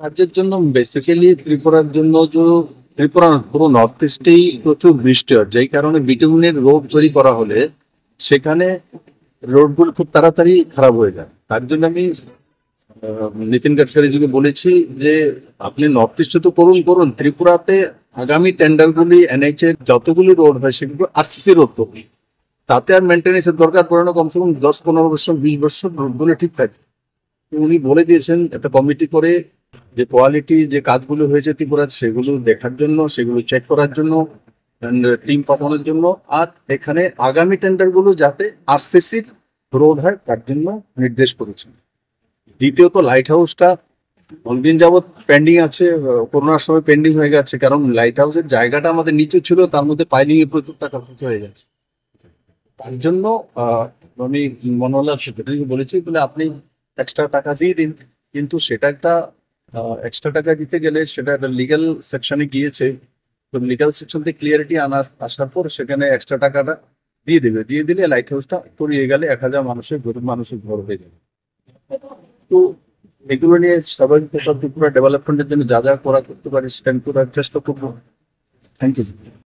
রাজ্যের জন্য বেসিক্যালি ত্রিপুরার জন্য যে ত্রিপুরা না, পুরো নর্থ ইস্টেই প্রচুর বৃষ্টি হয়, যেই কারণে বিটুমিনের রোড তৈরি করা হলে সেখানে রোডগুলো খুব তাড়াতাড়ি খারাপ হয়ে যায়। তার জন্য আমি নিতিন গাডকারিজিকে বলেছি যে আপনি নর্থ ইস্টে তো করুন করুন, ত্রিপুরাতে আগামী টেন্ডারগুলি এনএইচ এর যতগুলি রোড হয় সেগুলো আরসিসি রোড তো, তাতে আর মেনটেন্যান্সের দরকার পড়ে না। কমসে কম 10-15 বছর 20 বছর রোডগুলো ঠিক থাকে। উনি বলে দিয়েছেন একটা কমিটি করে যে কোয়ালিটি যে কাজগুলো হয়েছে ত্রিপুরাতে সেগুলো দেখার জন্য, সেগুলো চেক করার জন্য, টিম পাঠানোর জন্য, আর এখানে আগামী টেন্ডার গুলো যাতে আরসিসি রোড হয় তার জন্য নির্দেশ করেছেন। দ্বিতীয়ত লাইট হাউসটা অনেকদিন যাবৎ পেন্ডিং আছে, করোনার সময় পেন্ডিং হয়ে গেছে, কারণ লাইট হাউসের জায়গাটা আমাদের নিচু ছিল, তার মধ্যে পাইলিং এ প্রচুর টাকা খরচ হয়ে গেছে। তার জন্য আমি মনোহরলাল সেক্রেটারিকে বলেছি, বলে আপনি এক্সট্রা টাকা দিয়ে দিন। কিন্তু সেটা একটা এক্সট্রা টাকা দিতে গেলে সেটা একটা লিগ্যাল সেকশনে গিয়েছে। তো লিগ্যাল সেকশন থেকে ক্লিয়ারিটি আসার পর সেখানে এক্সট্রা টাকাটা দিয়ে দেবে, দিয়ে দিলে লাইট হাউসটা তৈরি গেলে 1000 মানুষের গরিব মানুষের ঘর হয়ে যাবে। তো এগুলো নিয়ে স্বাভাবিক ত্রিপুরা ডেভেলপমেন্টের জন্য যা যা করা করতে পারি সেটা আমি করার চেষ্টা করবো। Thank you.